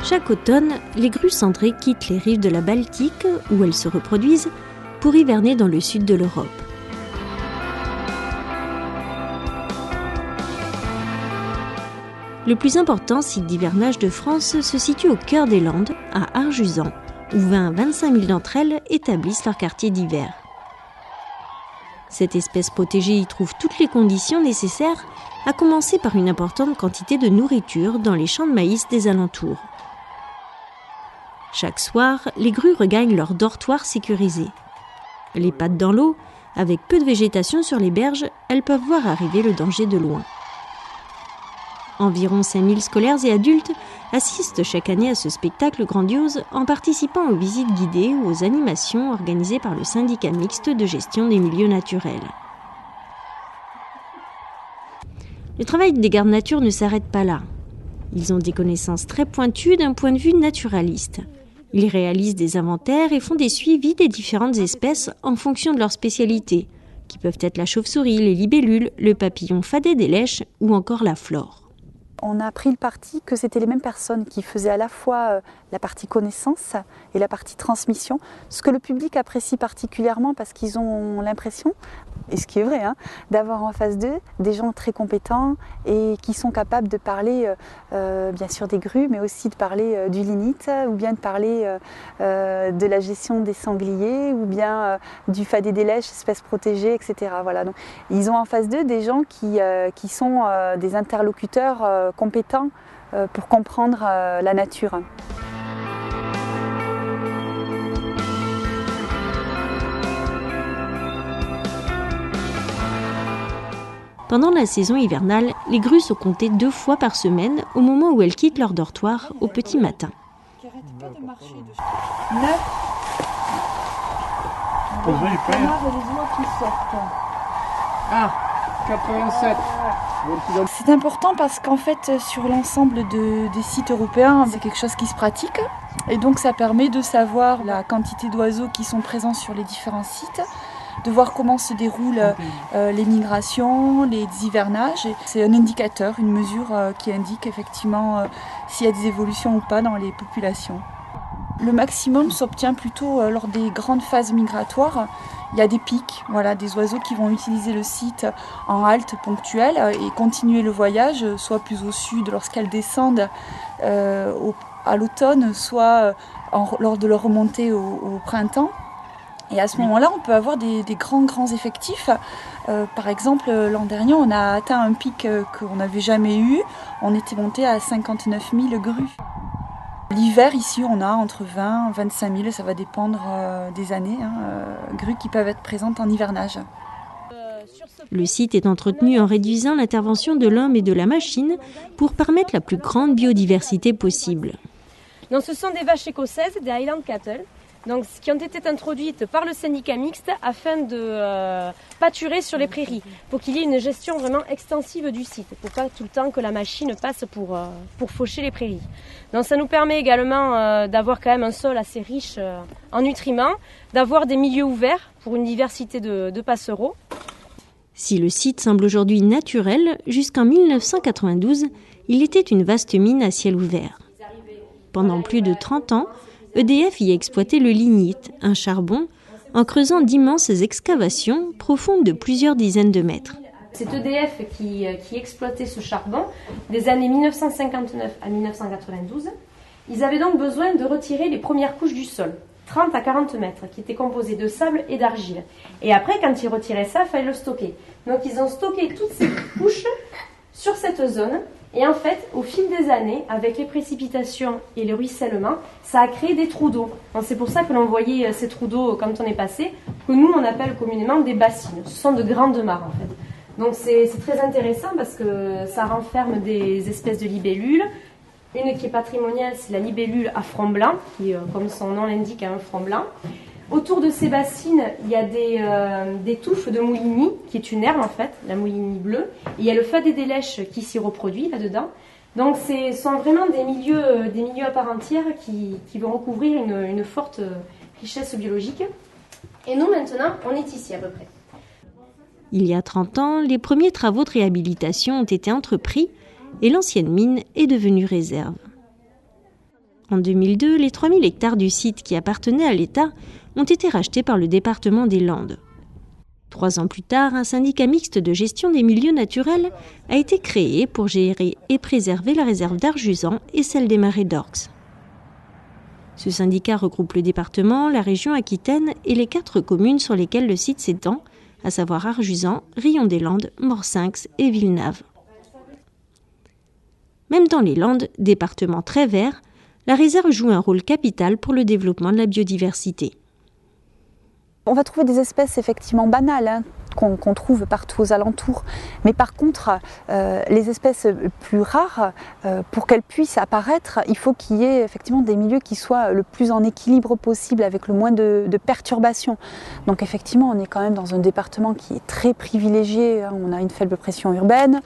Chaque automne, les grues cendrées quittent les rives de la Baltique, où elles se reproduisent, pour hiverner dans le sud de l'Europe. Le plus important site d'hivernage de France se situe au cœur des Landes, à Arjuzan, où 25 000 d'entre elles établissent leur quartier d'hiver. Cette espèce protégée y trouve toutes les conditions nécessaires, à commencer par une importante quantité de nourriture dans les champs de maïs des alentours. Chaque soir, les grues regagnent leur dortoir sécurisé. Les pattes dans l'eau, avec peu de végétation sur les berges, elles peuvent voir arriver le danger de loin. Environ 5000 scolaires et adultes assistent chaque année à ce spectacle grandiose en participant aux visites guidées ou aux animations organisées par le syndicat mixte de gestion des milieux naturels. Le travail des gardes nature ne s'arrête pas là. Ils ont des connaissances très pointues d'un point de vue naturaliste. Ils réalisent des inventaires et font des suivis des différentes espèces en fonction de leur spécialité, qui peuvent être la chauve-souris, les libellules, le papillon fadé des lèches ou encore la flore. On a pris le parti que c'était les mêmes personnes qui faisaient à la fois la partie connaissance et la partie transmission, ce que le public apprécie particulièrement parce qu'ils ont l'impression, et ce qui est vrai, d'avoir en face d'eux des gens très compétents et qui sont capables de parler bien sûr des grues, mais aussi de parler du lignite, ou bien de parler de la gestion des sangliers, ou bien du fadé des lèches, espèces protégées, etc. Voilà. Donc, ils ont en face d'eux des gens qui sont des interlocuteurs compétents pour comprendre la nature. Pendant la saison hivernale, les grues sont comptées 2 fois par semaine au moment où elles quittent leur dortoir au petit matin. 87. C'est important parce qu'en fait, sur l'ensemble des sites européens, c'est quelque chose qui se pratique. Et donc, ça permet de savoir la quantité d'oiseaux qui sont présents sur les différents sites, de voir comment se déroulent les migrations, les hivernages. C'est un indicateur, une mesure qui indique effectivement s'il y a des évolutions ou pas dans les populations. Le maximum s'obtient plutôt lors des grandes phases migratoires. Il y a des pics, des oiseaux qui vont utiliser le site en halte ponctuelle et continuer le voyage, soit plus au sud lorsqu'elles descendent à l'automne, soit lors de leur remontée au printemps. Et à ce moment-là, on peut avoir des grands effectifs. Par exemple, l'an dernier, on a atteint un pic qu'on n'avait jamais eu. On était monté à 59 000 grues. L'hiver, ici, on a entre 20 et 25 000, ça va dépendre des années, grues qui peuvent être présentes en hivernage. Le site est entretenu en réduisant l'intervention de l'homme et de la machine pour permettre la plus grande biodiversité possible. Donc, ce sont des vaches écossaises, des Highland Cattle, donc, qui ont été introduites par le syndicat mixte afin de pâturer sur les prairies, pour qu'il y ait une gestion vraiment extensive du site, pour pas tout le temps que la machine passe pour faucher les prairies. Donc ça nous permet également d'avoir quand même un sol assez riche en nutriments, d'avoir des milieux ouverts pour une diversité de passereaux. Si le site semble aujourd'hui naturel, jusqu'en 1992, il était une vaste mine à ciel ouvert. Pendant plus de 30 ans, EDF y a exploité le lignite, un charbon, en creusant d'immenses excavations profondes de plusieurs dizaines de mètres. C'est EDF qui exploitait ce charbon des années 1959 à 1992. Ils avaient donc besoin de retirer les premières couches du sol, 30 à 40 mètres, qui étaient composées de sable et d'argile. Et après, quand ils retiraient ça, il fallait le stocker. Donc ils ont stocké toutes ces couches sur cette zone. Et en fait, au fil des années, avec les précipitations et le ruissellement, ça a créé des trous d'eau. Donc, c'est pour ça que l'on voyait ces trous d'eau quand on est passé, que nous, on appelle communément des bassines. Ce sont de grandes mares, en fait. Donc, c'est très intéressant parce que ça renferme des espèces de libellules. Une qui est patrimoniale, c'est la libellule à front blanc, qui, comme son nom l'indique, a un front blanc. Autour de ces bassines, il y a des touffes de moulinie, qui est une herbe en fait, la moulinie bleue. Et il y a le fadé des lèches qui s'y reproduit là-dedans. Donc ce sont vraiment des milieux à part entière qui vont recouvrir une forte richesse biologique. Et nous maintenant, on est ici à peu près. Il y a 30 ans, les premiers travaux de réhabilitation ont été entrepris et l'ancienne mine est devenue réserve. En 2002, les 3000 hectares du site qui appartenaient à l'État ont été rachetés par le département des Landes. 3 ans plus tard, un syndicat mixte de gestion des milieux naturels a été créé pour gérer et préserver la réserve d'Arjuzan et celle des Marais d'Orx. Ce syndicat regroupe le département, la région Aquitaine et les 4 communes sur lesquelles le site s'étend, à savoir Arjuzan, Rion-des-Landes, Morsinx et Villenave. Même dans les Landes, département très vert, la réserve joue un rôle capital pour le développement de la biodiversité. On va trouver des espèces effectivement banales qu'on trouve partout aux alentours. Mais par contre, les espèces plus rares, pour qu'elles puissent apparaître, il faut qu'il y ait effectivement des milieux qui soient le plus en équilibre possible, avec le moins de perturbations. Donc effectivement, on est quand même dans un département qui est très privilégié. On a une faible pression urbaine,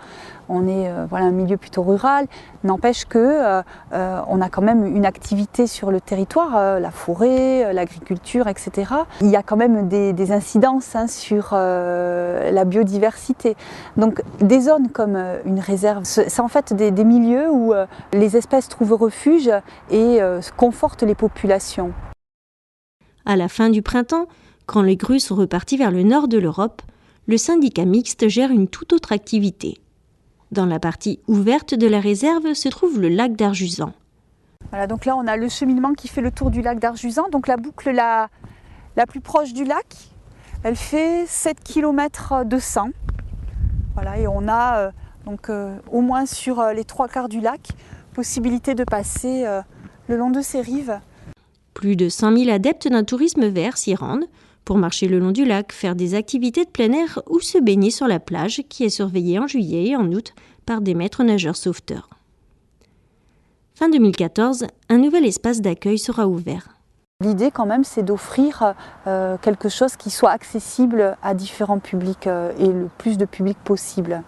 on est un milieu plutôt rural. N'empêche que on a quand même une activité sur le territoire, la forêt, l'agriculture, etc. Il y a quand même des incidences sur la biodiversité. Donc des zones comme une réserve, c'est en fait des milieux où les espèces trouvent refuge et confortent les populations. À la fin du printemps, quand les grues sont reparties vers le nord de l'Europe, le syndicat mixte gère une toute autre activité. Dans la partie ouverte de la réserve se trouve le lac d'Arjuzan. Voilà, donc là on a le cheminement qui fait le tour du lac d'Arjuzan, donc la boucle la plus proche du lac. Elle fait 7 km 200. Voilà, et on a au moins sur les 3/4 du lac, possibilité de passer le long de ces rives. Plus de 100 000 adeptes d'un tourisme vert s'y rendent pour marcher le long du lac, faire des activités de plein air ou se baigner sur la plage qui est surveillée en juillet et en août par des maîtres nageurs sauveteurs. Fin 2014, un nouvel espace d'accueil sera ouvert. L'idée quand même, c'est d'offrir quelque chose qui soit accessible à différents publics et le plus de publics possible.